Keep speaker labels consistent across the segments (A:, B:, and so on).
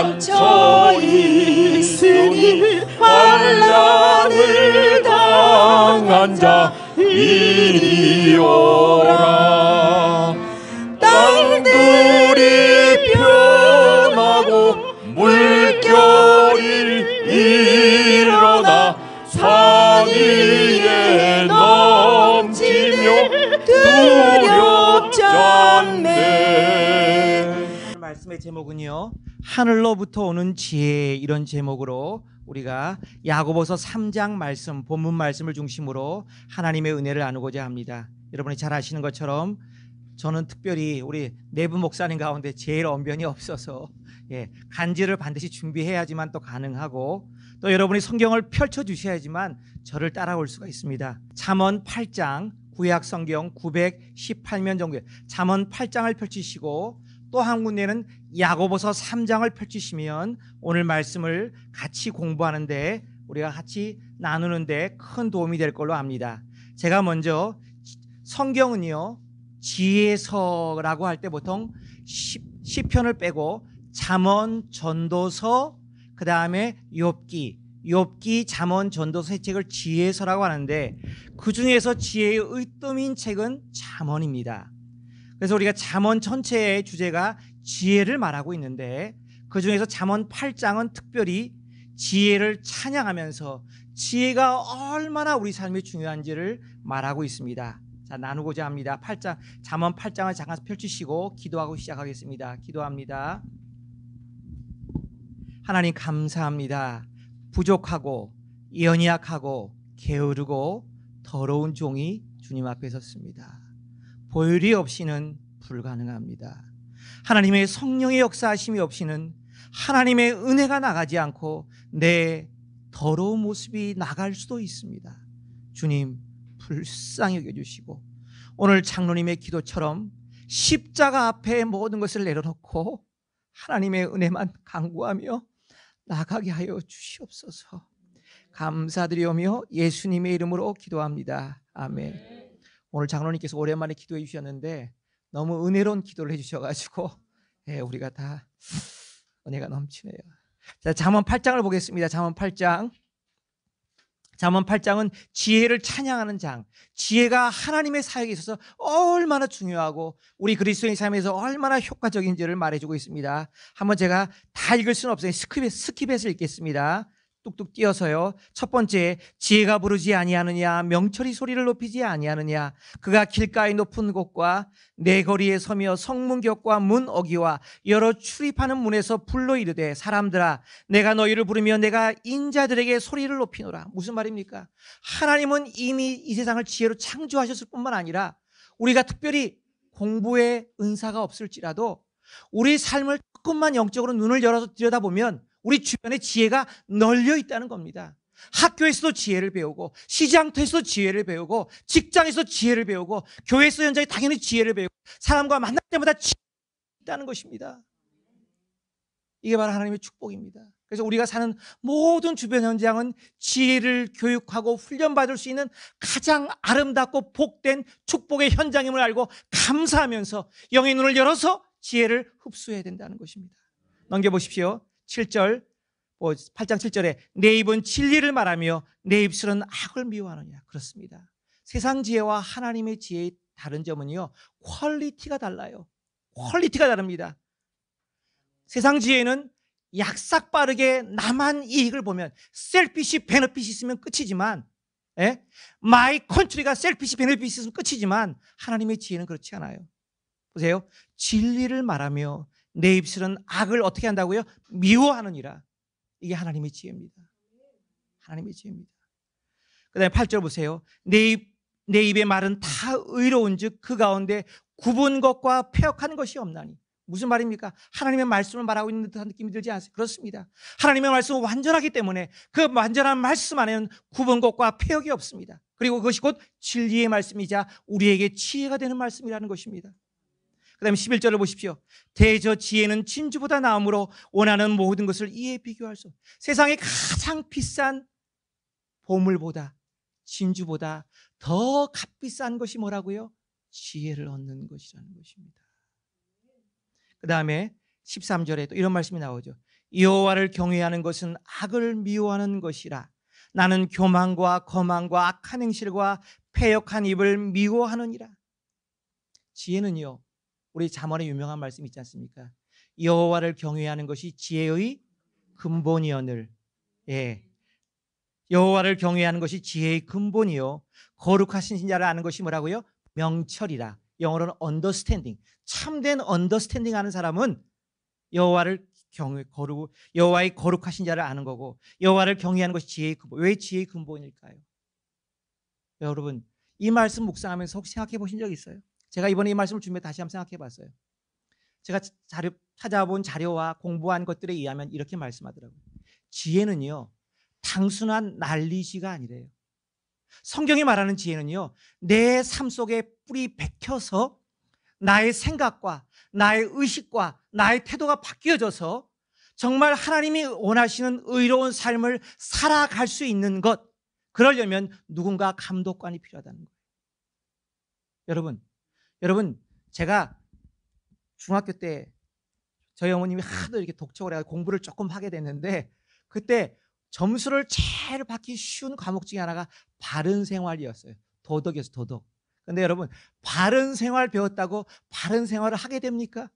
A: 갇혀 있으니 환난을 당한 자 이리 오라. 땅들이 변하고 물결이 일어나 산 위에 넘치며 두렵지 않네.
B: 말씀의 제목은요, 하늘로부터 오는 지혜, 이런 제목으로 우리가 야고보서 3장 말씀, 본문 말씀을 중심으로 하나님의 은혜를 나누고자 합니다. 여러분이 잘 아시는 것처럼 저는 특별히 우리 내부 목사님 가운데 제일 언변이 없어서 간지를 반드시 준비해야지만 또 가능하고, 또 여러분이 성경을 펼쳐주셔야지만 저를 따라올 수가 있습니다. 잠언 8장, 구약 성경 918면 정도에 잠언 8장을 펼치시고 또 한 군데는 야고보서 3장을 펼치시면 오늘 말씀을 같이 공부하는데, 우리가 같이 나누는데 큰 도움이 될 걸로 압니다. 제가 먼저 성경은요, 지혜서라고 할 때 보통 시편을 빼고 잠언, 전도서, 그 다음에 욥기, 잠언, 전도서 세 책을 지혜서라고 하는데, 그 중에서 지혜의 으뜸인 책은 잠언입니다. 그래서 우리가 잠언 전체의 주제가 지혜를 말하고 있는데, 그 중에서 잠언 8장은 특별히 지혜를 찬양하면서 지혜가 얼마나 우리 삶에 중요한지를 말하고 있습니다. 자, 나누고자 합니다. 잠언 8장을 잠깐 펼치시고 기도하고 시작하겠습니다. 기도합니다. 하나님 감사합니다. 부족하고 연약하고 게으르고 더러운 종이 주님 앞에 섰습니다. 보혈이 없이는 불가능합니다. 하나님의 성령의 역사하심이 없이는 하나님의 은혜가 나가지 않고 내 더러운 모습이 나갈 수도 있습니다. 주님 불쌍히 여겨주시고, 오늘 장로님의 기도처럼 십자가 앞에 모든 것을 내려놓고 하나님의 은혜만 간구하며 나가게 하여 주시옵소서. 감사드리오며 예수님의 이름으로 기도합니다. 아멘. 오늘 장로님께서 오랜만에 기도해 주셨는데 너무 은혜로운 기도를 해주셔가지고 우리가 다 은혜가 넘치네요. 자, 잠언 8장을 보겠습니다. 잠언 8장은 지혜를 찬양하는 장, 지혜가 하나님의 사역에 있어서 얼마나 중요하고 우리 그리스도인 삶에서 얼마나 효과적인지를 말해주고 있습니다. 한번 제가 다 읽을 수는 없어요. 스킵해서 읽겠습니다. 뚝뚝 띄어서요. 첫 번째, 지혜가 부르지 아니하느냐, 명철이 소리를 높이지 아니하느냐. 그가 길가의 높은 곳과 내 거리에 서며 성문격과 문 어기와 여러 출입하는 문에서 불러 이르되, 사람들아 내가 너희를 부르며 내가 인자들에게 소리를 높이노라. 무슨 말입니까? 하나님은 이미 이 세상을 지혜로 창조하셨을 뿐만 아니라 우리가 특별히 공부의 은사가 없을지라도 우리 삶을 조금만 영적으로 눈을 열어서 들여다보면 우리 주변에 지혜가 널려 있다는 겁니다. 학교에서도 지혜를 배우고, 시장터에서도 지혜를 배우고, 직장에서 지혜를 배우고, 교회에서 현장에 당연히 지혜를 배우고, 사람과 만날 때마다 지혜가 있다는 것입니다. 이게 바로 하나님의 축복입니다. 그래서 우리가 사는 모든 주변 현장은 지혜를 교육하고 훈련받을 수 있는 가장 아름답고 복된 축복의 현장임을 알고 감사하면서 영의 눈을 열어서 지혜를 흡수해야 된다는 것입니다. 넘겨보십시오. 7절, 8장 7절에 내 입은 진리를 말하며 내 입술은 악을 미워하느냐. 그렇습니다. 세상 지혜와 하나님의 지혜의 다른 점은요, 퀄리티가 달라요. 퀄리티가 다릅니다. 세상 지혜는 약삭 빠르게 나만 이익을 보면, 셀피시 베너핏이 있으면 끝이지만, 마이 컨트리가 셀피시 베너핏이 있으면 끝이지만, 하나님의 지혜는 그렇지 않아요. 보세요. 진리를 말하며 내 입술은 악을 어떻게 한다고요? 미워하느니라. 이게 하나님의 지혜입니다. 하나님의 지혜입니다. 그 다음에 8절 보세요. 내 입의 말은 다 의로운 즉 그 가운데 굽은 것과 패역한 것이 없나니. 무슨 말입니까? 하나님의 말씀을 말하고 있는 듯한 느낌이 들지 않으세요? 그렇습니다. 하나님의 말씀은 완전하기 때문에 그 완전한 말씀 안에는 굽은 것과 패역이 없습니다. 그리고 그것이 곧 진리의 말씀이자 우리에게 지혜가 되는 말씀이라는 것입니다. 그 다음에 11절을 보십시오. 대저 지혜는 진주보다 나음으로 원하는 모든 것을 이에 비교할 수 없다. 세상에 가장 비싼 보물보다, 진주보다 더 값비싼 것이 뭐라고요? 지혜를 얻는 것이라는 것입니다. 그 다음에 13절에 또 이런 말씀이 나오죠. 여호와를 경외하는 것은 악을 미워하는 것이라. 나는 교만과 거만과 악한 행실과 패역한 입을 미워하느니라. 지혜는요, 우리 잠언에 유명한 말씀 있지 않습니까? 여호와를 경외하는 것이 지혜의 근본이여늘. 예, 여호와를 경외하는 것이 지혜의 근본이요, 거룩하신 자를 아는 것이 뭐라고요? 명철이라. 영어로는 understanding. 참된 understanding 하는 사람은 여호와의 거룩하신 자를 아는 거고, 여호와를 경외하는 것이 지혜의 근본. 왜 지혜의 근본일까요? 여러분, 이 말씀 묵상하면서 혹시 생각해 보신 적 있어요? 제가 이번에 이 말씀을 준비해 다시 한번 생각해 봤어요. 제가 찾아본 자료와 공부한 것들에 의하면 이렇게 말씀하더라고요. 지혜는요, 단순한 난리지가 아니래요. 성경이 말하는 지혜는요, 내 삶 속에 뿌리 박혀서 나의 생각과 나의 의식과 나의 태도가 바뀌어져서 정말 하나님이 원하시는 의로운 삶을 살아갈 수 있는 것, 그러려면 누군가 감독관이 필요하다는 거예요. 여러분, 제가 중학교 때 저희 어머님이 하도 이렇게 독촉을 해서 공부를 조금 하게 됐는데, 그때 점수를 제일 받기 쉬운 과목 중에 하나가 바른 생활이었어요. 도덕이었어요, 도덕. 근데 여러분, 바른 생활 배웠다고 바른 생활을 하게 됩니까?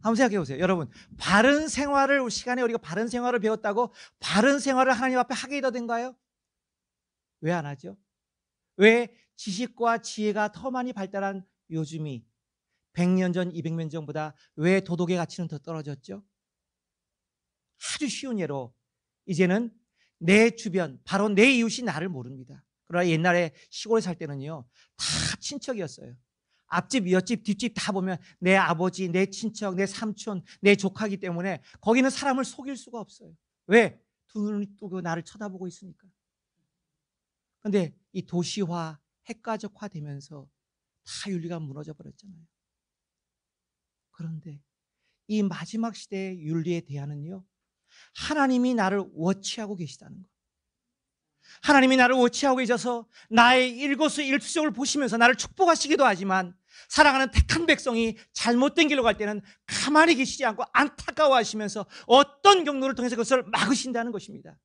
B: 한번 생각해 보세요. 여러분, 바른 생활을, 시간에 우리가 바른 생활을 배웠다고 바른 생활을 하나님 앞에 하게 된가요? 왜 안 하죠? 왜 지식과 지혜가 더 많이 발달한 요즘이 100년 전, 200년 전보다 왜 도덕의 가치는 더 떨어졌죠? 아주 쉬운 예로, 이제는 내 주변, 바로 내 이웃이 나를 모릅니다. 그러나 옛날에 시골에 살 때는요, 다 친척이었어요. 앞집, 옆집, 뒷집 다 보면 내 아버지, 내 친척, 내 삼촌, 내 조카이기 때문에 거기는 사람을 속일 수가 없어요. 왜? 두 눈이 뜨고 나를 쳐다보고 있으니까. 그런데 이 도시화, 핵가족화 되면서 다 윤리가 무너져 버렸잖아요. 그런데 이 마지막 시대의 윤리에 대한은요, 하나님이 나를 워치하고 계시다는 것. 하나님이 나를 워치하고 계셔서 나의 일거수일투족을 보시면서 나를 축복하시기도 하지만, 사랑하는 택한 백성이 잘못된 길로 갈 때는 가만히 계시지 않고 안타까워하시면서 어떤 경로를 통해서 그것을 막으신다는 것입니다.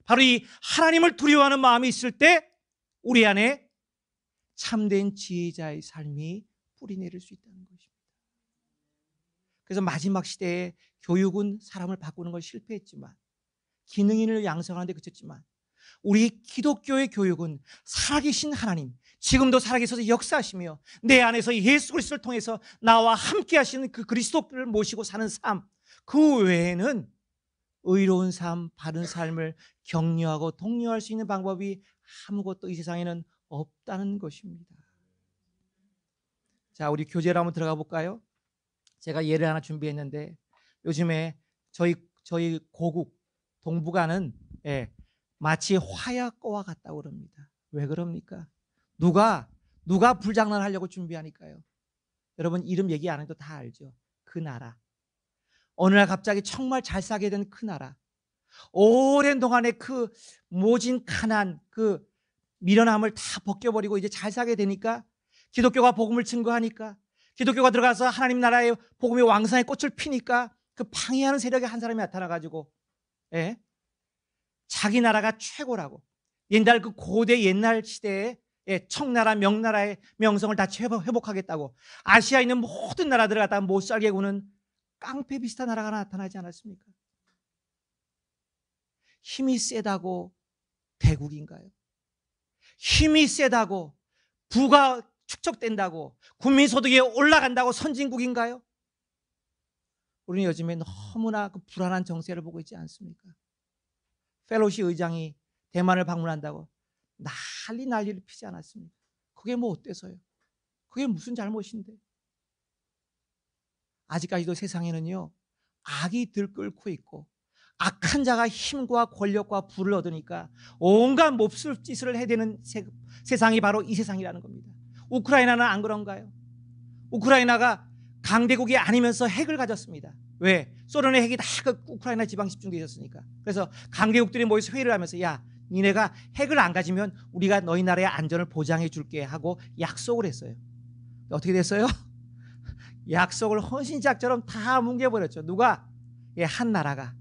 B: 바로 이 하나님을 두려워하는 마음이 있을 때 우리 안에 참된 지혜자의 삶이 뿌리내릴 수 있다는 것입니다. 그래서 마지막 시대에 교육은 사람을 바꾸는 걸 실패했지만, 기능인을 양성하는 데 그쳤지만, 우리 기독교의 교육은 살아계신 하나님, 지금도 살아계셔서 역사하시며 내 안에서 예수 그리스도를 통해서 나와 함께 하시는 그 그리스도를 모시고 사는 삶, 그 외에는 의로운 삶, 바른 삶을 격려하고 독려할 수 있는 방법이 아무것도 이 세상에는 없다는 것입니다. 자, 우리 교재로 한번 들어가 볼까요? 제가 예를 하나 준비했는데, 요즘에 저희 고국 동북아는 마치 화약고와 같다고 그럽니다. 왜 그럽니까? 누가 불장난하려고 준비하니까요. 여러분, 이름 얘기 안 해도 다 알죠. 그 나라. 어느 날 갑자기 정말 잘 사게 된 그 나라. 오랜 동안에 그 모진 가난, 그 미련함을 다 벗겨버리고 이제 잘 사게 되니까, 기독교가 복음을 증거하니까, 기독교가 들어가서 하나님 나라의 복음의 왕성의 꽃을 피니까, 그 방해하는 세력의 한 사람이 나타나가지고 자기 나라가 최고라고, 옛날 그 고대 옛날 시대에 청나라 명나라의 명성을 다 회복하겠다고 아시아에 있는 모든 나라들을 갖다가 못 살게 구는 깡패 비슷한 나라가 나타나지 않았습니까? 힘이 세다고 대국인가요? 힘이 세다고 부가 축적된다고 국민소득이 올라간다고 선진국인가요? 우리는 요즘에 너무나 그 불안한 정세를 보고 있지 않습니까? 펠로시 의장이 대만을 방문한다고 난리를 피지 않았습니까? 그게 뭐 어때서요? 그게 무슨 잘못인데? 아직까지도 세상에는요, 악이 들끓고 있고 악한 자가 힘과 권력과 부를 얻으니까 온갖 몹쓸 짓을 해대는 세상이 바로 이 세상이라는 겁니다. 우크라이나는 안 그런가요? 우크라이나가 강대국이 아니면서 핵을 가졌습니다. 왜? 소련의 핵이 다 그 우크라이나 지방 집중되어 있었으니까. 그래서 강대국들이 모여서 회의를 하면서, 야, 니네가 핵을 안 가지면 우리가 너희 나라의 안전을 보장해 줄게 하고 약속을 했어요. 어떻게 됐어요? 약속을 헌신작처럼 다 뭉개버렸죠. 누가? 예, 한 나라가.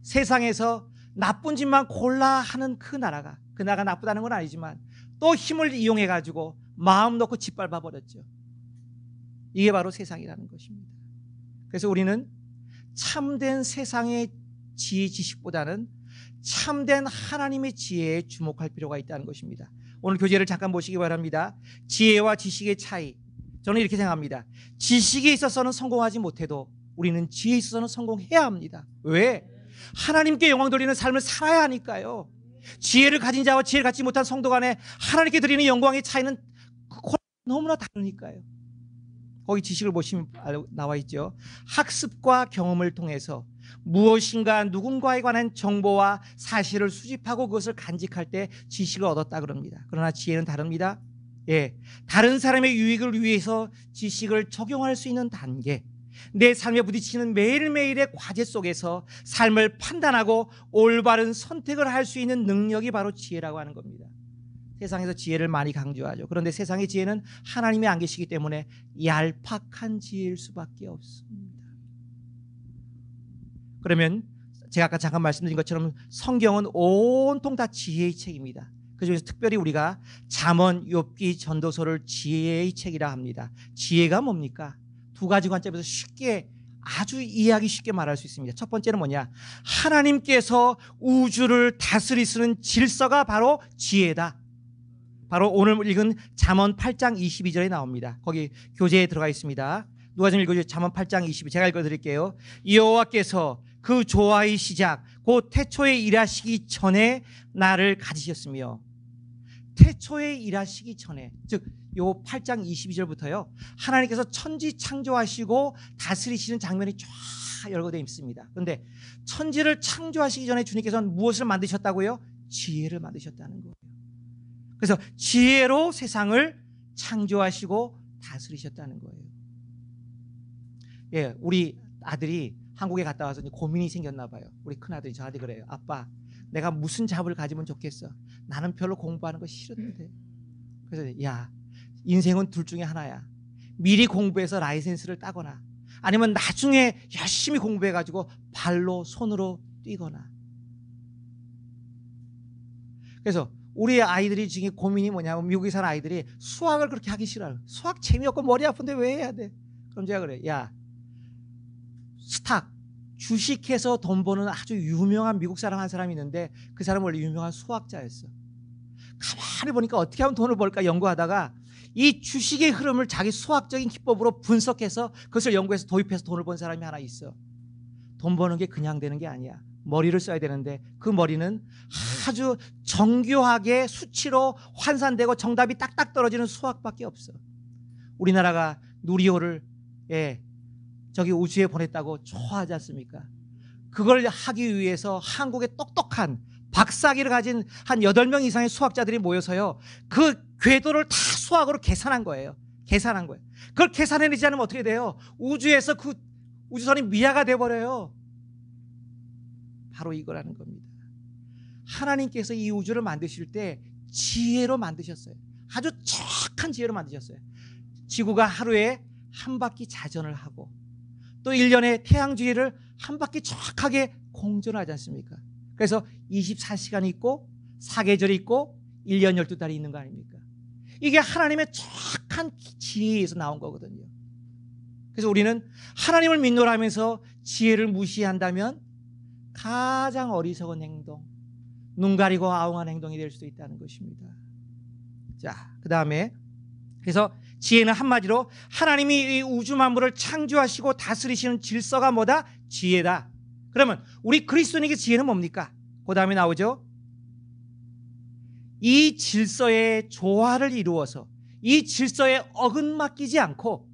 B: 세상에서 나쁜 짓만 골라 하는 그 나라가. 그 나라가 나쁘다는 건 아니지만 또 힘을 이용해가지고 마음 놓고 짓밟아 버렸죠. 이게 바로 세상이라는 것입니다. 그래서 우리는 참된 세상의 지혜 지식보다는 참된 하나님의 지혜에 주목할 필요가 있다는 것입니다. 오늘 교재를 잠깐 보시기 바랍니다. 지혜와 지식의 차이. 저는 이렇게 생각합니다. 지식에 있어서는 성공하지 못해도 우리는 지혜에 있어서는 성공해야 합니다. 왜? 하나님께 영광 돌리는 삶을 살아야 하니까요. 지혜를 가진 자와 지혜를 갖지 못한 성도 간에 하나님께 드리는 영광의 차이는 너무나 다르니까요. 거기 지식을 보시면 나와 있죠. 학습과 경험을 통해서 무엇인가 누군가에 관한 정보와 사실을 수집하고 그것을 간직할 때 지식을 얻었다 그럽니다. 그러나 지혜는 다릅니다. 예, 다른 사람의 유익을 위해서 지식을 적용할 수 있는 단계, 내 삶에 부딪히는 매일매일의 과제 속에서 삶을 판단하고 올바른 선택을 할 수 있는 능력이 바로 지혜라고 하는 겁니다. 세상에서 지혜를 많이 강조하죠. 그런데 세상의 지혜는 하나님이 안 계시기 때문에 얄팍한 지혜일 수밖에 없습니다. 그러면 제가 아까 잠깐 말씀드린 것처럼 성경은 온통 다 지혜의 책입니다. 그중에서 특별히 우리가 잠언, 욥기, 전도서를 지혜의 책이라 합니다. 지혜가 뭡니까? 두 가지 관점에서 쉽게, 아주 이해하기 쉽게 말할 수 있습니다. 첫 번째는 뭐냐? 하나님께서 우주를 다스리시는 질서가 바로 지혜다. 바로 오늘 읽은 잠언 8장 22절에 나옵니다. 거기 교재에 들어가 있습니다. 누가 좀 읽어주세요. 잠언 8장 22, 제가 읽어드릴게요. 여호와께서 그 조화의 시작 곧 태초에 일하시기 전에 나를 가지셨으며, 태초에 일하시기 전에, 즉 요 8장 22절부터요 하나님께서 천지 창조하시고 다스리시는 장면이 쫙 열거되어 있습니다. 그런데 천지를 창조하시기 전에 주님께서는 무엇을 만드셨다고요? 지혜를 만드셨다는 거예요. 그래서 지혜로 세상을 창조하시고 다스리셨다는 거예요. 예, 우리 아들이 한국에 갔다 와서 고민이 생겼나 봐요. 우리 큰아들이 저한테 그래요. 아빠, 내가 무슨 잡을 가지면 좋겠어? 나는 별로 공부하는 거 싫었는데. 그래서 야, 인생은 둘 중에 하나야. 미리 공부해서 라이센스를 따거나 아니면 나중에 열심히 공부해가지고 발로 손으로 뛰거나. 그래서 우리 아이들이 지금 고민이 뭐냐면, 미국에 사는 아이들이 수학을 그렇게 하기 싫어요. 수학 재미없고 머리 아픈데 왜 해야 돼? 그럼 제가 그래, 야, 스탁, 주식해서 돈 버는 아주 유명한 미국 사람 한 사람이 있는데 그 사람은 원래 유명한 수학자였어. 가만히 보니까 어떻게 하면 돈을 벌까 연구하다가 이 주식의 흐름을 자기 수학적인 기법으로 분석해서 그것을 연구해서 도입해서 돈을 번 사람이 하나 있어. 돈 버는 게 그냥 되는 게 아니야. 머리를 써야 되는데 그 머리는 아주 정교하게 수치로 환산되고 정답이 딱딱 떨어지는 수학밖에 없어. 우리나라가 누리호를 저기 우주에 보냈다고 좋아하지 않습니까? 그걸 하기 위해서 한국의 똑똑한 박사학위를 가진 한 8명 이상의 수학자들이 모여서요 그 궤도를 다 수학으로 계산한 거예요. 계산한 거예요. 그걸 계산해내지 않으면 어떻게 돼요? 우주에서 그 우주선이 미아가 돼버려요. 바로 이거라는 겁니다. 하나님께서 이 우주를 만드실 때 지혜로 만드셨어요. 아주 정확한 지혜로 만드셨어요. 지구가 하루에 한 바퀴 자전을 하고 또 1년에 태양 주위를 한 바퀴 정확하게 공전하지 않습니까? 그래서 24시간이 있고 사계절이 있고 1년 12달이 있는 거 아닙니까? 이게 하나님의 정확한 지혜에서 나온 거거든요. 그래서 우리는 하나님을 믿노라 하면서 지혜를 무시한다면 가장 어리석은 행동, 눈 가리고 아웅한 행동이 될 수도 있다는 것입니다. 자, 그 다음에 그래서 지혜는 한마디로 하나님이 이 우주 만물을 창조하시고 다스리시는 질서가 뭐다? 지혜다. 그러면 우리 그리스도인에게 지혜는 뭡니까? 그 다음에 나오죠. 이 질서의 조화를 이루어서 이 질서에 어긋맞기지 않고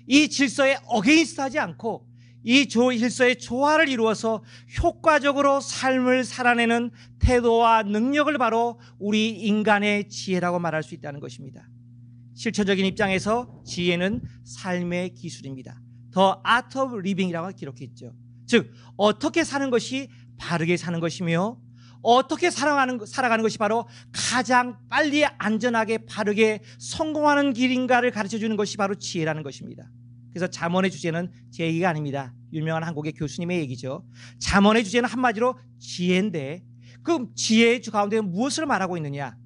B: 이 질서에 어게인스트하지 않고 이 질서의 조화를 이루어서 효과적으로 삶을 살아내는 태도와 능력을 바로 우리 인간의 지혜라고 말할 수 있다는 것입니다. 실천적인 입장에서 지혜는 삶의 기술입니다. The Art of Living이라고 기록했죠. 즉 어떻게 사는 것이 바르게 사는 것이며 어떻게 살아가는 것이 바로 가장 빨리 안전하게 바르게 성공하는 길인가를 가르쳐주는 것이 바로 지혜라는 것입니다. 그래서 잠언의 주제는 제 얘기가 아닙니다. 유명한 한국의 교수님의 얘기죠. 잠언의 주제는 한마디로 지혜인데 그 지혜의 주 가운데 무엇을 말하고 있느냐?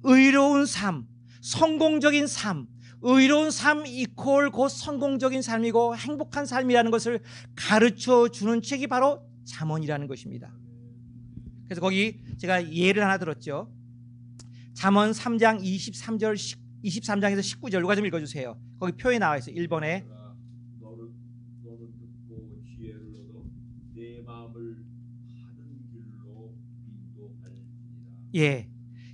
B: 의로운 삶, 성공적인 삶, 의로운 삶 이퀄 곧 성공적인 삶이고 행복한 삶이라는 것을 가르쳐 주는 책이 바로 잠언이라는 것입니다. 그래서 거기 제가 예를 하나 들었죠. 잠언 3장 23장에서 19절 누가 좀 읽어주세요. 거기 표에 나와 있어요. 1번에
A: 너는 듣고 지혜를 얻어 내 마음을 바른 길로 인도할지니라.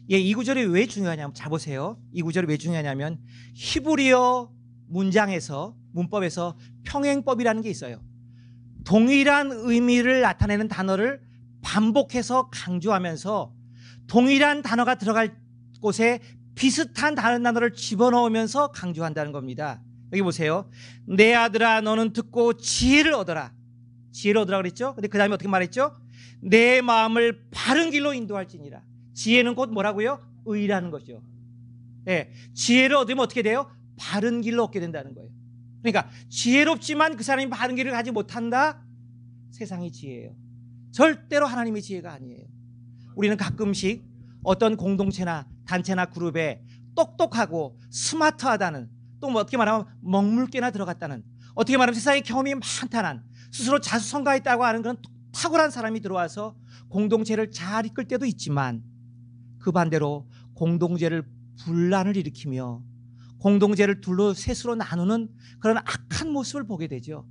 B: 이 구절이 왜 중요하냐면 잘 보세요. 이 구절이 왜 중요하냐면 히브리어 문장에서 문법에서 평행법이라는 게 있어요. 동일한 의미를 나타내는 단어를 반복해서 강조하면서 동일한 단어가 들어갈 곳에 비슷한 다른 단어를 집어넣으면서 강조한다는 겁니다. 여기 보세요. 내 아들아 너는 듣고 지혜를 얻어라. 지혜를 얻으라 그랬죠? 근데 그 다음에 어떻게 말했죠? 내 마음을 바른 길로 인도할지니라. 지혜는 곧 뭐라고요? 의라는 거죠. 네, 지혜를 얻으면 어떻게 돼요? 바른 길로 얻게 된다는 거예요. 그러니까 지혜롭지만 그 사람이 바른 길을 가지 못한다? 세상의 지혜예요. 절대로 하나님의 지혜가 아니에요. 우리는 가끔씩 어떤 공동체나 단체나 그룹에 똑똑하고 스마트하다는 또 뭐 어떻게 말하면 먹물개나 들어갔다는 어떻게 말하면 세상에 경험이 많다는 스스로 자수성가했다고 하는 그런 탁월한 사람이 들어와서 공동체를 잘 이끌 때도 있지만 그 반대로 공동체를 분란을 일으키며 공동체를 둘로 셋으로 나누는 그런 악한 모습을 보게 되죠.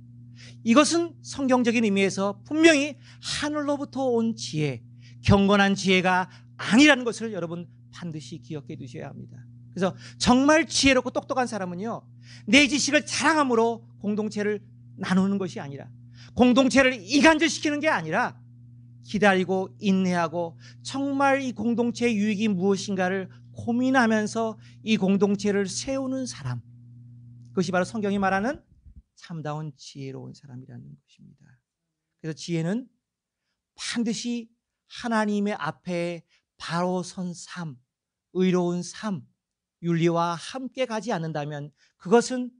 B: 이것은 성경적인 의미에서 분명히 하늘로부터 온 지혜, 경건한 지혜가 아니라는 것을 여러분 반드시 기억해 두셔야 합니다. 그래서 정말 지혜롭고 똑똑한 사람은요, 내 지식을 자랑함으로 공동체를 나누는 것이 아니라 공동체를 이간질시키는 게 아니라 기다리고 인내하고 정말 이 공동체의 유익이 무엇인가를 고민하면서 이 공동체를 세우는 사람, 그것이 바로 성경이 말하는 참다운 지혜로운 사람이라는 것입니다. 그래서 지혜는 반드시 하나님의 앞에 바로 선 삶, 의로운 삶, 윤리와 함께 가지 않는다면 그것은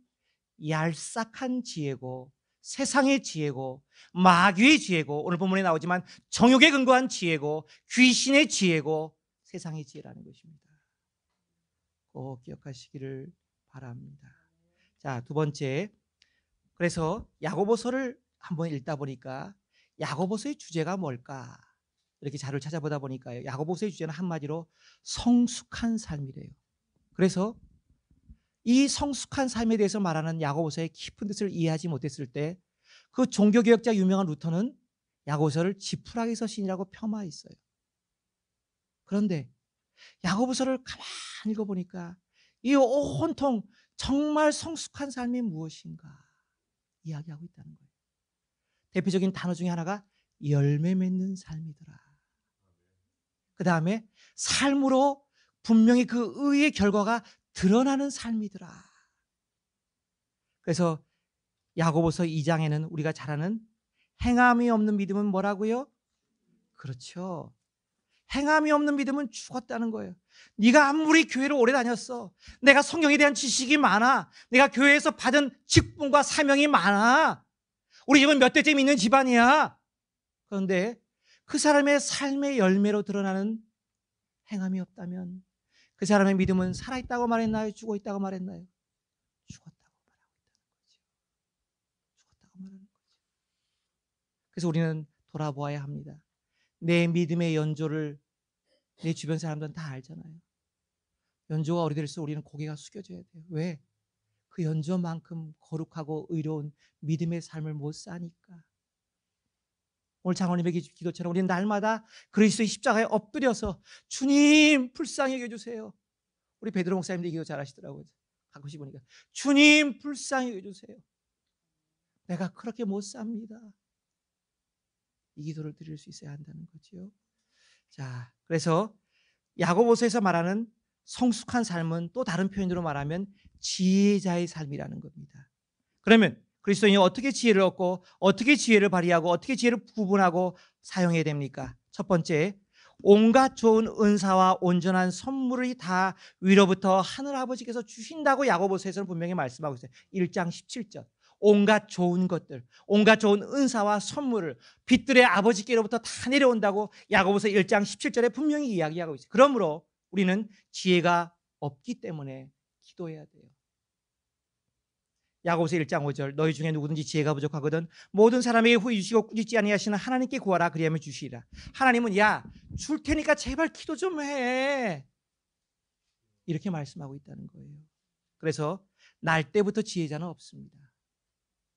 B: 얄싹한 지혜고 세상의 지혜고 마귀의 지혜고 오늘 본문에 나오지만 정욕에 근거한 지혜고 귀신의 지혜고 세상의 지혜라는 것입니다. 꼭 기억하시기를 바랍니다. 자, 두 번째, 그래서 야고보서를 한번 읽다 보니까 야고보서의 주제가 뭘까? 이렇게 자료를 찾아보다 보니까요, 야고보서의 주제는 한마디로 성숙한 삶이래요. 그래서 이 성숙한 삶에 대해서 말하는 야고보서의 깊은 뜻을 이해하지 못했을 때 그 종교개혁자 유명한 루터는 야고보서를 지푸라기 서신이라고 폄하했어요. 그런데 야고보서를 가만히 읽어보니까 이 온통 정말 성숙한 삶이 무엇인가 이야기하고 있다는 거예요. 대표적인 단어 중에 하나가 열매 맺는 삶이더라. 그 다음에 삶으로 분명히 그 의의 결과가 드러나는 삶이더라. 그래서 야고보서 2장에는 우리가 잘 아는 행함이 없는 믿음은 뭐라고요? 그렇죠. 행함이 없는 믿음은 죽었다는 거예요. 네가 아무리 교회를 오래 다녔어, 내가 성경에 대한 지식이 많아, 내가 교회에서 받은 직분과 사명이 많아, 우리 집은 몇 대째 믿는 집안이야. 그런데 그 사람의 삶의 열매로 드러나는 행함이 없다면 그 사람의 믿음은 살아있다고 말했나요? 죽어있다고 말했나요? 죽었다고 말하고 있다는 거죠. 죽었다고 말하는 거죠. 그래서 우리는 돌아보아야 합니다. 내 믿음의 연조를 내 주변 사람들은 다 알잖아요. 연조가 어디될수록 우리는 고개가 숙여져야 돼요. 왜? 그 연조만큼 거룩하고 의로운 믿음의 삶을 못 사니까. 오늘 장로님의 기도처럼 우리는 날마다 그리스도의 십자가에 엎드려서 주님 불쌍히 여겨주세요. 우리 베드로 목사님도 이 기도 잘하시더라고요. 가끔씩 보니까 주님 불쌍히 여겨주세요. 내가 그렇게 못 삽니다. 이 기도를 드릴 수 있어야 한다는 거죠. 자, 그래서 야고보서에서 말하는 성숙한 삶은 또 다른 표현으로 말하면 지혜자의 삶이라는 겁니다. 그러면 그리스도인이 어떻게 지혜를 얻고 어떻게 지혜를 발휘하고 어떻게 지혜를 구분하고 사용해야 됩니까? 첫 번째, 온갖 좋은 은사와 온전한 선물이 다 위로부터 하늘 아버지께서 주신다고 야고보서에서는 분명히 말씀하고 있어요. 1장 17절. 온갖 좋은 것들, 온갖 좋은 은사와 선물을 빛들의 아버지께로부터 다 내려온다고 야고보서 1장 17절에 분명히 이야기하고 있어요. 그러므로 우리는 지혜가 없기 때문에 기도해야 돼요. 야고보서 1장 5절 너희 중에 누구든지 지혜가 부족하거든 모든 사람에게 후히 주시고 꾸짖지 아니하시는 하나님께 구하라 그리하면 주시리라. 하나님은 야 줄 테니까 제발 기도 좀 해 이렇게 말씀하고 있다는 거예요. 그래서 날 때부터 지혜자는 없습니다.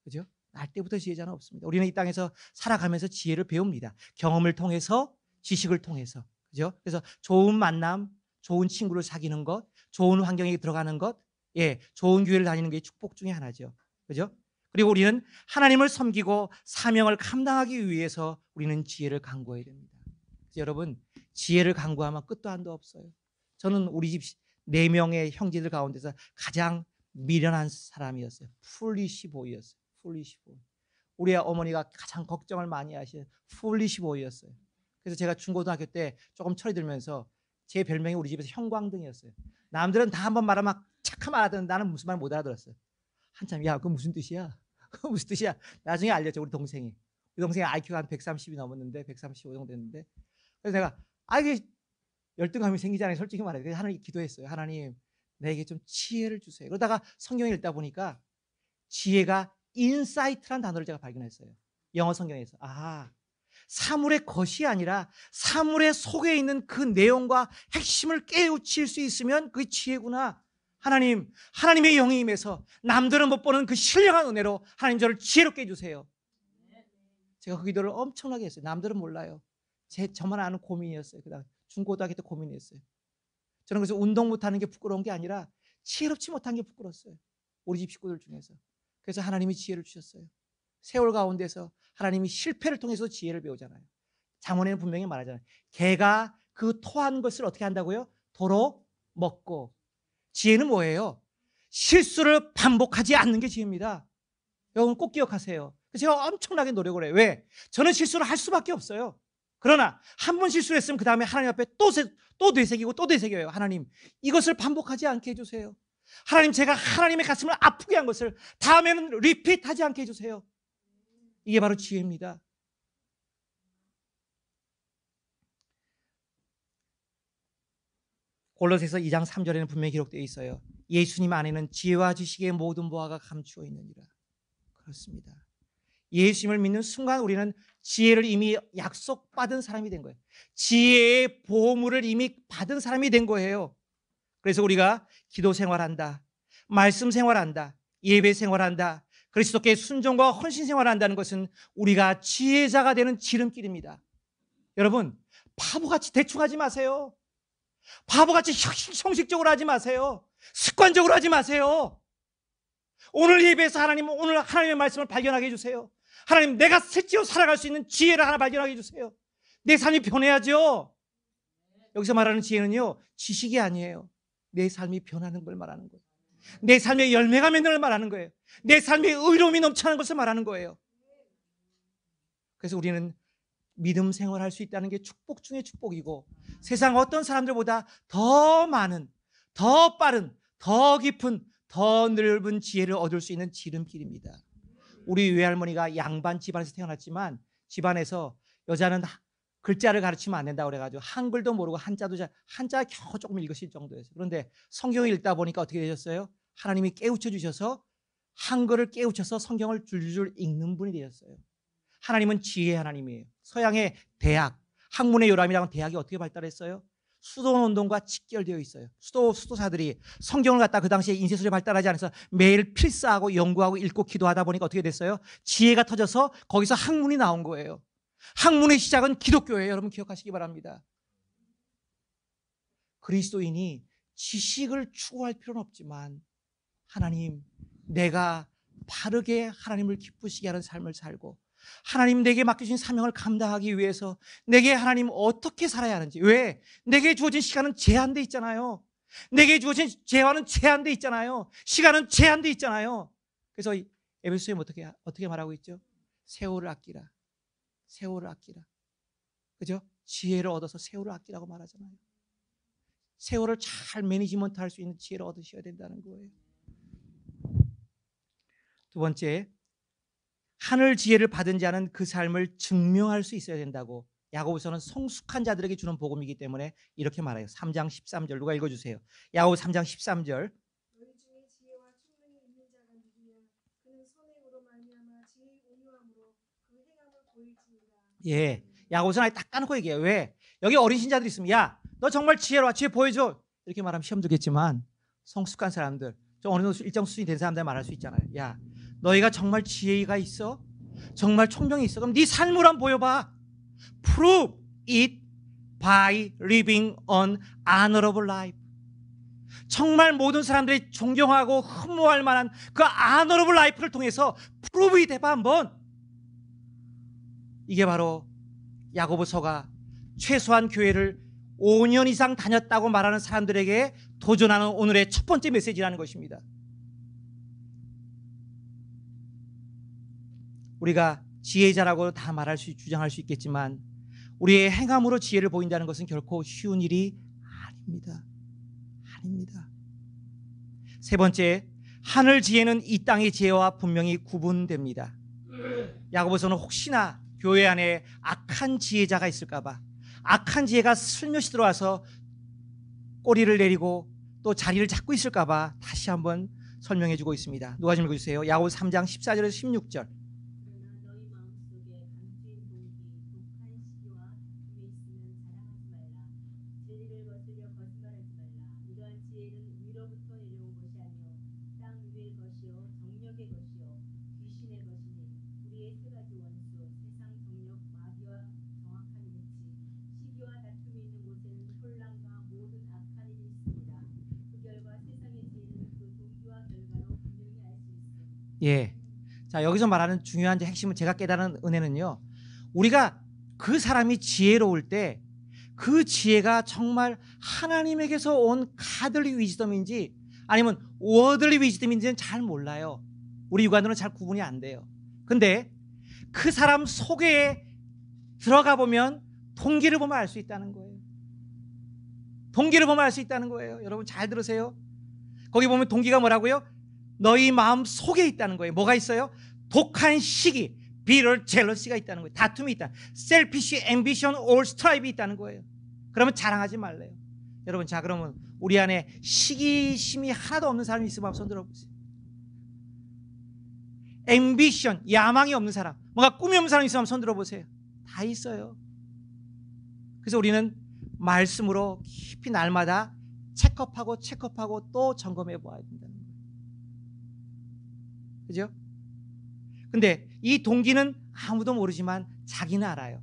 B: 그죠? 날 때부터 지혜자는 없습니다. 우리는 이 땅에서 살아가면서 지혜를 배웁니다. 경험을 통해서, 지식을 통해서. 그죠? 그래서 좋은 만남, 좋은 친구를 사귀는 것, 좋은 환경에 들어가는 것, 예, 좋은 교회를 다니는 게 축복 중에 하나죠. 그죠? 그리고 우리는 하나님을 섬기고 사명을 감당하기 위해서 우리는 지혜를 강구해야 됩니다. 그래서 여러분, 지혜를 강구하면 끝도 한도 없어요. 저는 우리 집 4명의 형제들 가운데서 가장 미련한 사람이었어요. 풀리시 보이였어요. 풀리시 보이. 우리 어머니가 가장 걱정을 많이 하시는 풀리시 보이였어요. 그래서 제가 중고등학교 때 조금 철이 들면서 제 별명이 우리 집에서 형광등이었어요. 남들은 다 한번 말하면 막 착하면 알아듣는데 나는 무슨 말 못 알아들었어요. 한참 야 그거 무슨 뜻이야? 그거 무슨 뜻이야? 나중에 알렸죠. 우리 동생이. 우리 동생이 IQ가 한 130이 넘었는데 135 정도 됐는데 그래서 내가 이게 열등감이 생기잖아요. 솔직히 말해요. 그래서 하나님께 기도했어요. 하나님 내게 좀 지혜를 주세요. 그러다가 성경을 읽다 보니까 지혜가 인사이트란 단어를 제가 발견했어요. 영어 성경에서. 사물의 것이 아니라 사물의 속에 있는 그 내용과 핵심을 깨우칠 수 있으면 그게 지혜구나. 하나님의 영이 임해서 남들은 못 보는 그 신령한 은혜로 하나님 저를 지혜롭게 해주세요. 제가 그 기도를 엄청나게 했어요. 남들은 몰라요. 저만 아는 고민이었어요. 그다음 중고등학교 때 고민이었어요. 저는 그래서 운동 못하는 게 부끄러운 게 아니라 지혜롭지 못한 게 부끄러웠어요. 우리 집 식구들 중에서. 그래서 하나님이 지혜를 주셨어요. 세월 가운데서 하나님이 실패를 통해서 지혜를 배우잖아요. 잠언에는 분명히 말하잖아요. 개가 그 토한 것을 어떻게 한다고요? 도로 먹고. 지혜는 뭐예요? 실수를 반복하지 않는 게 지혜입니다. 여러분 꼭 기억하세요. 제가 엄청나게 노력을 해요. 왜? 저는 실수를 할 수밖에 없어요. 그러나 한 번 실수를 했으면 그 다음에 하나님 앞에 또 되새기고 또 되새겨요. 하나님 이것을 반복하지 않게 해주세요. 하나님 제가 하나님의 가슴을 아프게 한 것을 다음에는 리핏하지 않게 해주세요. 이게 바로 지혜입니다. 골로새서 2장 3절에는 분명히 기록되어 있어요. 예수님 안에는 지혜와 지식의 모든 보화가 감추어 있느니라. 그렇습니다. 예수님을 믿는 순간 우리는 지혜를 이미 약속받은 사람이 된 거예요. 지혜의 보물을 이미 받은 사람이 된 거예요. 그래서 우리가 기도 생활한다, 말씀 생활한다, 예배 생활한다, 그리스도께 순종과 헌신 생활한다는 것은 우리가 지혜자가 되는 지름길입니다. 여러분 바보같이 대충 하지 마세요. 바보같이 형식적으로 하지 마세요. 습관적으로 하지 마세요. 오늘 예배에서 오늘 하나님의 말씀을 발견하게 해주세요. 하나님 내가 실제로 살아갈 수 있는 지혜를 하나 발견하게 해주세요. 내 삶이 변해야죠. 여기서 말하는 지혜는요 지식이 아니에요. 내 삶이 변하는 걸 말하는 거예요. 내 삶에 열매가 맺는 걸 말하는 거예요. 내 삶에 의로움이 넘쳐나는 것을 말하는 거예요. 그래서 우리는 믿음 생활할 수 있다는 게 축복 중에 축복이고 세상 어떤 사람들보다 더 많은, 더 빠른, 더 깊은, 더 넓은 지혜를 얻을 수 있는 지름길입니다. 우리 외할머니가 양반 집안에서 태어났지만 집안에서 여자는 글자를 가르치면 안 된다고 그래가지고 한글도 모르고 한자 겨우 조금 읽으실 정도였어요. 그런데 성경을 읽다 보니까 어떻게 되셨어요? 하나님이 깨우쳐 주셔서 한글을 깨우쳐서 성경을 줄줄 읽는 분이 되셨어요. 하나님은 지혜의 하나님이에요. 서양의 대학, 학문의 요람이라는 대학이 어떻게 발달했어요? 수도원운동과 직결되어 있어요. 수도사들이 성경을 갖다 그 당시에 인쇄술이 발달하지 않아서 매일 필사하고 연구하고 읽고 기도하다 보니까 어떻게 됐어요? 지혜가 터져서 거기서 학문이 나온 거예요. 학문의 시작은 기독교예요. 여러분 기억하시기 바랍니다. 그리스도인이 지식을 추구할 필요는 없지만 하나님 내가 바르게 하나님을 기쁘시게 하는 삶을 살고 하나님 내게 맡겨주신 사명을 감당하기 위해서 내게 하나님 어떻게 살아야 하는지. 왜? 내게 주어진 시간은 제한돼 있잖아요. 내게 주어진 재화는 제한돼 있잖아요. 시간은 제한돼 있잖아요. 그래서 에베소에 어떻게 말하고 있죠? 세월을 아끼라. 세월을 아끼라. 그죠? 지혜를 얻어서 세월을 아끼라고 말하잖아요. 세월을 잘 매니지먼트 할 수 있는 지혜를 얻으셔야 된다는 거예요. 두 번째, 하늘 지혜를 받은 자는 그 삶을 증명할 수 있어야 된다고 야고보서는 성숙한 자들에게 주는 복음이기 때문에 이렇게 말해요. 3장 13절 누가 읽어주세요. 야고보 3장 13절.
C: 너희 중에 지혜와 총명이 있는 자가 누구냐? 그는 선행으로 말미암아 지혜의 온유함으로 그 행함을 보일지니라.
B: 예, 야고보서는 아예 딱 까놓고 얘기해요. 왜? 여기 어린 신자들이 있으면 야, 너 정말 지혜로워, 지혜 보여줘. 이렇게 말하면 시험 들겠지만 성숙한 사람들, 좀 어느 정도 일정 수준이 된 사람들 말할 수 있잖아요. 야, 너희가 정말 지혜가 있어? 정말 총명이 있어? 그럼 네 삶으로 한번 보여봐. Prove it by living an honorable life. 정말 모든 사람들이 존경하고 흠모할 만한 그 honorable life를 통해서 prove it 해봐 한번. 이게 바로 야고보서가 최소한 교회를 5년 이상 다녔다고 말하는 사람들에게 도전하는 오늘의 첫 번째 메시지라는 것입니다. 우리가 지혜자라고 다 주장할 수 있겠지만 우리의 행함으로 지혜를 보인다는 것은 결코 쉬운 일이 아닙니다. 아닙니다. 세 번째, 하늘 지혜는 이 땅의 지혜와 분명히 구분됩니다. 야고보서는 혹시나 교회 안에 악한 지혜자가 있을까봐, 악한 지혜가 슬며시 들어와서 꼬리를 내리고 또 자리를 잡고 있을까봐 다시 한번 설명해주고 있습니다. 누가 좀 읽어주세요. 야고보 3장 14절에서 16절. 예. 자, 여기서 말하는 중요한 핵심은 제가 깨달은 은혜는요. 우리가 그 사람이 지혜로울 때 그 지혜가 정말 하나님에게서 온 가들리 위즈덤인지 아니면 워들리 위즈덤인지는 잘 몰라요. 우리 육안으로는 잘 구분이 안 돼요. 근데 그 사람 속에 들어가 보면 동기를 보면 알 수 있다는 거예요. 동기를 보면 알 수 있다는 거예요. 여러분 잘 들으세요. 거기 보면 동기가 뭐라고요? 너희 마음 속에 있다는 거예요. 뭐가 있어요? 독한 시기, bitter jealousy가 있다는 거예요. 다툼이 있다. selfish ambition or strive이 있다는 거예요. 그러면 자랑하지 말래요. 여러분, 자 그러면 우리 안에 시기심이 하나도 없는 사람이 있으면 손 들어보세요. ambition, 야망이 없는 사람, 뭔가 꿈이 없는 사람이 있으면 손 들어보세요. 다 있어요. 그래서 우리는 말씀으로 깊이 날마다 체크업하고 또 점검해 보아야 된다는 거예요. 그죠? 근데 이 동기는 아무도 모르지만 자기는 알아요.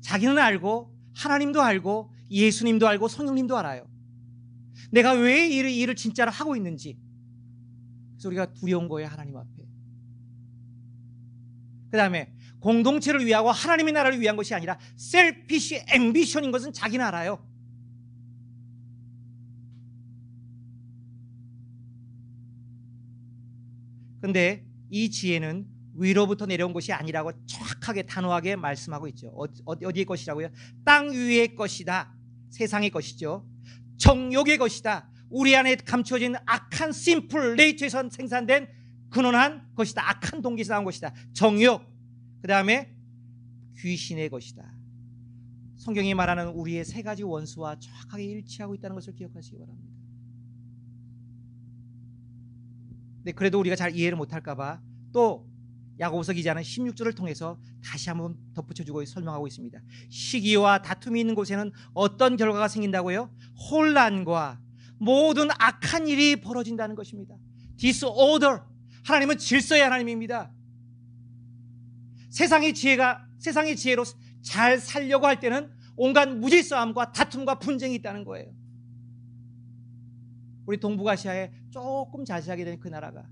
B: 자기는 알고 하나님도 알고 예수님도 알고 성령님도 알아요. 내가 왜 이 일을 진짜로 하고 있는지. 그래서 우리가 두려운 거예요. 하나님 앞에. 그 다음에 공동체를 위하고 하나님의 나라를 위한 것이 아니라 selfish ambition인 것은 자기는 알아요. 근데 이 지혜는 위로부터 내려온 것이 아니라고 정확하게 단호하게 말씀하고 있죠. 어디의 것이라고요? 땅 위의 것이다. 세상의 것이죠. 정욕의 것이다. 우리 안에 감추어진 악한 심플 네이처에서 생산된 근원한 것이다. 악한 동기에서 나온 것이다. 정욕. 그 다음에 귀신의 것이다. 성경이 말하는 우리의 세 가지 원수와 정확하게 일치하고 있다는 것을 기억하시기 바랍니다. 근데 그래도 우리가 잘 이해를 못할까 봐 또 야고보서 기자는 16절을 통해서 다시 한번 덧붙여주고 설명하고 있습니다. 시기와 다툼이 있는 곳에는 어떤 결과가 생긴다고요? 혼란과 모든 악한 일이 벌어진다는 것입니다. disorder. 하나님은 질서의 하나님입니다. 세상의 지혜로 잘 살려고 할 때는 온갖 무질서함과 다툼과 분쟁이 있다는 거예요. 우리 동북아시아에 조금 자세하게 된 그 나라가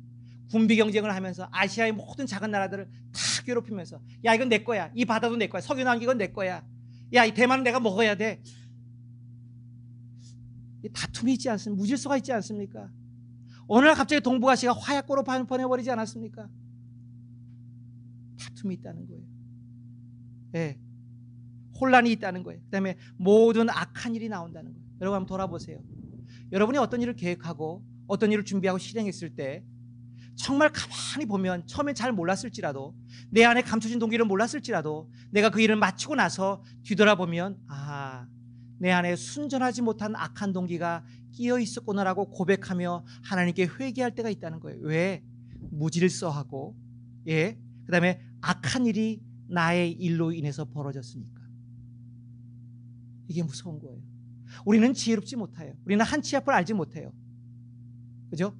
B: 군비 경쟁을 하면서 아시아의 모든 작은 나라들을 다 괴롭히면서 야 이건 내 거야. 이 바다도 내 거야. 석유난 이건 내 거야. 야 이 대만은 내가 먹어야 돼. 다툼이 있지 않습니까? 무질서가 있지 않습니까? 어느 날 갑자기 동북아시아가 화약고로 번해버리지 않았습니까? 다툼이 있다는 거예요. 네. 혼란이 있다는 거예요. 그 다음에 모든 악한 일이 나온다는 거예요. 여러분 한번 돌아보세요. 여러분이 어떤 일을 계획하고 어떤 일을 준비하고 실행했을 때 정말 가만히 보면 처음엔 잘 몰랐을지라도, 내 안에 감춰진 동기를 몰랐을지라도, 내가 그 일을 마치고 나서 뒤돌아보면 내 안에 순전하지 못한 악한 동기가 끼어 있었구나라고 고백하며 하나님께 회개할 때가 있다는 거예요. 왜? 무질서하고 그 다음에 악한 일이 나의 일로 인해서 벌어졌으니까. 이게 무서운 거예요. 우리는 지혜롭지 못해요. 우리는 한치 앞을 알지 못해요. 그죠?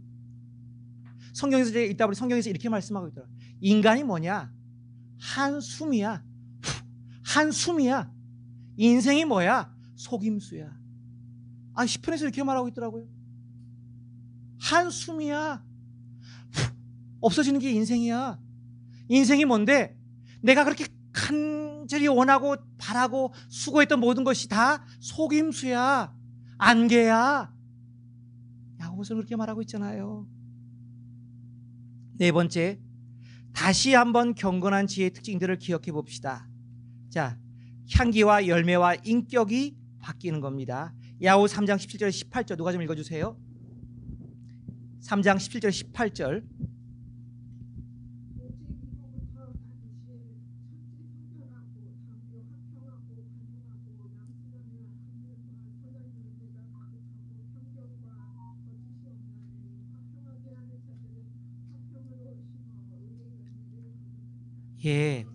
B: 성경에서 제가 읽다 보니 성경에서 이렇게 말씀하고 있더라고요. 인간이 뭐냐? 한숨이야. 한숨이야. 인생이 뭐야? 속임수야. 시편에서 이렇게 말하고 있더라고요. 한숨이야. 없어지는 게 인생이야. 인생이 뭔데? 내가 그렇게 간절히 원하고 바라고 수고했던 모든 것이 다 속임수야. 안개야. 야고보서는 그렇게 말하고 있잖아요. 네 번째, 다시 한번 경건한 지혜의 특징들을 기억해 봅시다. 자, 향기와 열매와 인격이 바뀌는 겁니다. 야고보 3장 17절 18절 누가 좀 읽어주세요. 3장 17절 18절.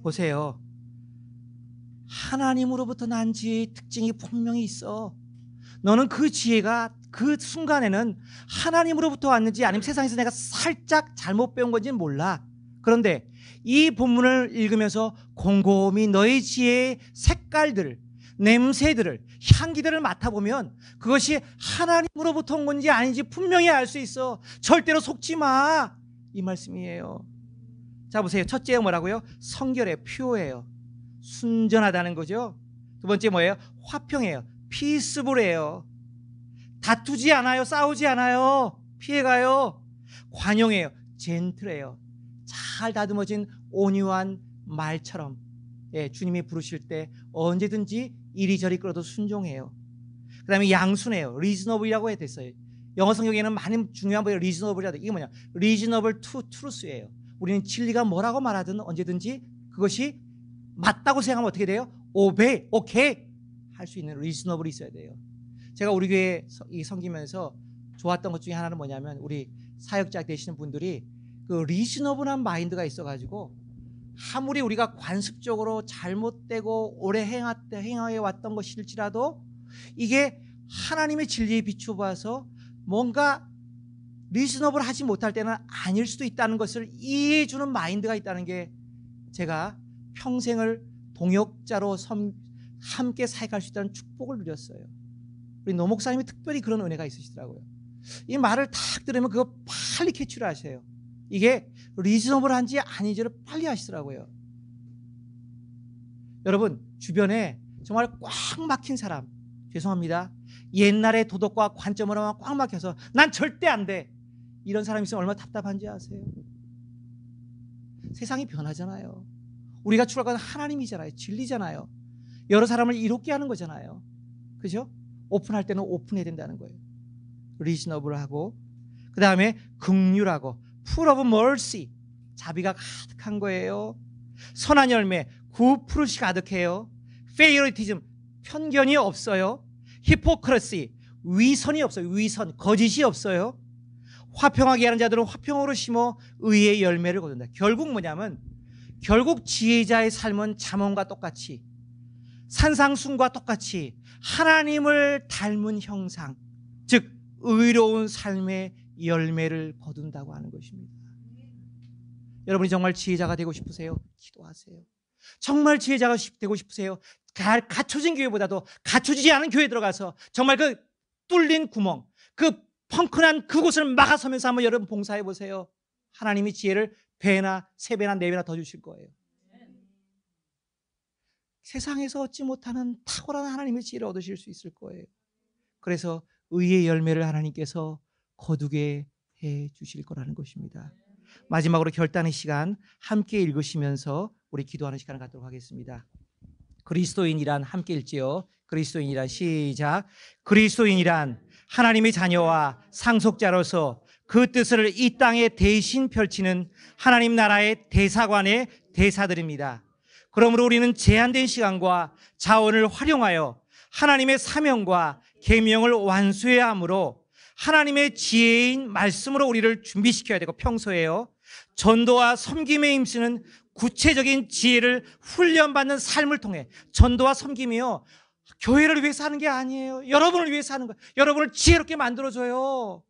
B: 보세요. 하나님으로부터 난 지혜의 특징이 분명히 있어. 너는 그 지혜가 그 순간에는 하나님으로부터 왔는지 아니면 세상에서 내가 살짝 잘못 배운 건지는 몰라. 그런데 이 본문을 읽으면서 곰곰이 너의 지혜의 색깔들을, 냄새들을, 향기들을 맡아보면 그것이 하나님으로부터 온 건지 아닌지 분명히 알 수 있어. 절대로 속지 마. 이 말씀이에요. 자, 보세요. 첫째가 뭐라고요? 성결해요. 퓨어해요. 순전하다는 거죠. 두 번째 뭐예요? 화평해요. 피스불해요. 다투지 않아요. 싸우지 않아요. 피해가요. 관용해요. 젠틀해요. 잘 다듬어진 온유한 말처럼 주님이 부르실 때 언제든지 이리저리 끌어도 순종해요. 그 다음에 양순해요. 리즈너블이라고 했어요. 영어 성경에는 많은 중요한 번이 리즈너블이라고. 이게 뭐냐? 리즈너블 투 트루스예요. 우리는 진리가 뭐라고 말하든 언제든지 그것이 맞다고 생각하면 어떻게 돼요? 오베이, 오케이 할 수 있는 리즈너블이 있어야 돼요. 제가 우리 교회 섬기면서 좋았던 것 중에 하나는 뭐냐면 우리 사역자 되시는 분들이 그 리즈너블한 마인드가 있어가지고 아무리 우리가 관습적으로 잘못되고 오래 행하여 왔던 것일지라도 이게 하나님의 진리에 비추어봐서 뭔가 리즈너블 하지 못할 때는 아닐 수도 있다는 것을 이해해주는 마인드가 있다는 게 제가 평생을 동역자로 함께 사역할 수 있다는 축복을 누렸어요. 우리 노 목사님이 특별히 그런 은혜가 있으시더라고요. 이 말을 탁 들으면 그거 빨리 캐치를 하세요. 이게 리즈너블한지 아닌지를 빨리 하시더라고요. 여러분 주변에 정말 꽉 막힌 사람, 죄송합니다, 옛날의 도덕과 관점으로만 꽉 막혀서 난 절대 안 돼, 이런 사람이 있으면 얼마나 답답한지 아세요? 세상이 변하잖아요. 우리가 추구하는 하나님이잖아요. 진리잖아요. 여러 사람을 이롭게 하는 거잖아요. 그죠? 오픈할 때는 오픈해야 된다는 거예요. 리즈너블하고, 그 다음에 긍휼하고, full of mercy, 자비가 가득한 거예요. 선한 열매, 굿프루시 가득해요. 페이어리티즘, 편견이 없어요. 히포크레시, 위선이 없어요. 위선, 거짓이 없어요. 화평하게 하는 자들은 화평으로 심어 의의 열매를 거둔다. 결국 뭐냐면, 결국 지혜자의 삶은 잠언과 똑같이, 산상순과 똑같이 하나님을 닮은 형상, 즉 의로운 삶의 열매를 거둔다고 하는 것입니다. 여러분이 정말 지혜자가 되고 싶으세요? 기도하세요. 정말 지혜자가 되고 싶으세요? 갖춰진 교회보다도 갖춰지지 않은 교회에 들어가서 정말 그 뚫린 구멍, 그 펑크난 그곳을 막아서면서 한번 여러분 봉사해 보세요. 하나님이 지혜를 배나 세 배나 네 배나 더 주실 거예요. 세상에서 얻지 못하는 탁월한 하나님의 지혜를 얻으실 수 있을 거예요. 그래서 의의 열매를 하나님께서 거두게 해 주실 거라는 것입니다. 마지막으로 결단의 시간 함께 읽으시면서 우리 기도하는 시간을 갖도록 하겠습니다. 그리스도인이란 함께 읽지요. 그리스도인이란 시작. 그리스도인이란 하나님의 자녀와 상속자로서 그 뜻을 이 땅에 대신 펼치는 하나님 나라의 대사관의 대사들입니다. 그러므로 우리는 제한된 시간과 자원을 활용하여 하나님의 사명과 계명을 완수해야 하므로 하나님의 지혜인 말씀으로 우리를 준비시켜야 되고, 평소에요, 전도와 섬김에 힘쓰는 구체적인 지혜를 훈련받는 삶을 통해, 전도와 섬김이요, 교회를 위해서 하는 게 아니에요. 여러분을 위해서 하는 거예요. 여러분을 지혜롭게 만들어줘요.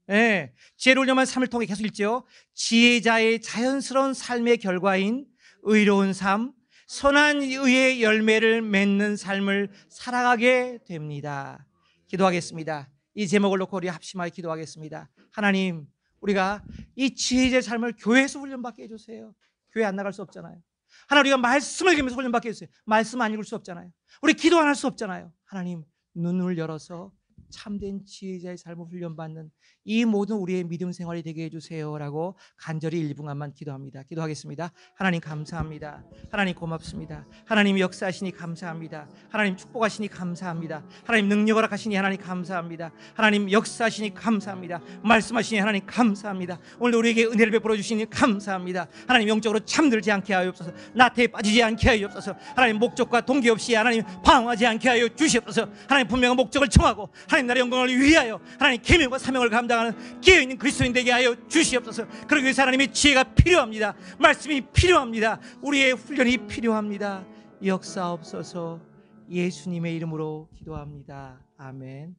B: 네, 지혜를 훈련한 삶을 통해 계속 읽죠. 지혜자의 자연스러운 삶의 결과인 의로운 삶, 선한 의의 열매를 맺는 삶을 살아가게 됩니다. 기도하겠습니다. 이 제목을 놓고 우리 합심하여 기도하겠습니다. 하나님, 우리가 이 지혜자의 삶을 교회에서 훈련받게 해주세요. 교회 안 나갈 수 없잖아요. 하나님, 우리가 말씀을 읽으면서 훈련받게 해주세요. 말씀 안 읽을 수 없잖아요. 우리 기도 안 할 수 없잖아요. 하나님, 눈을 열어서 참된 지혜자의 삶을 훈련받는 이 모든 우리의 믿음 생활이 되게 해주세요라고 간절히 일분간만 기도합니다. 기도하겠습니다. 하나님 감사합니다. 하나님 고맙습니다. 하나님 역사하시니 감사합니다. 하나님 축복하시니 감사합니다. 하나님 능력 허락하시니 하나님 감사합니다. 하나님 역사하시니 감사합니다. 말씀하시니 하나님 감사합니다. 오늘 우리에게 은혜를 베풀어 주시니 감사합니다. 하나님 영적으로 잠들지 않게 하옵소서. 나태에 빠지지 않게 하옵소서. 하나님 목적과 동기 없이 하나님 방황하지 않게 하여 주시옵소서. 하나님 분명한 목적을 정하고 하나님 나라의 영광을 위하여 하나님 계명과 사명을 감당하는 깨어있는 그리스도인 되게 하여 주시옵소서. 그러기 위해서 하나님의 지혜가 필요합니다. 말씀이 필요합니다. 우리의 훈련이 필요합니다. 역사옵소서. 예수님의 이름으로 기도합니다. 아멘.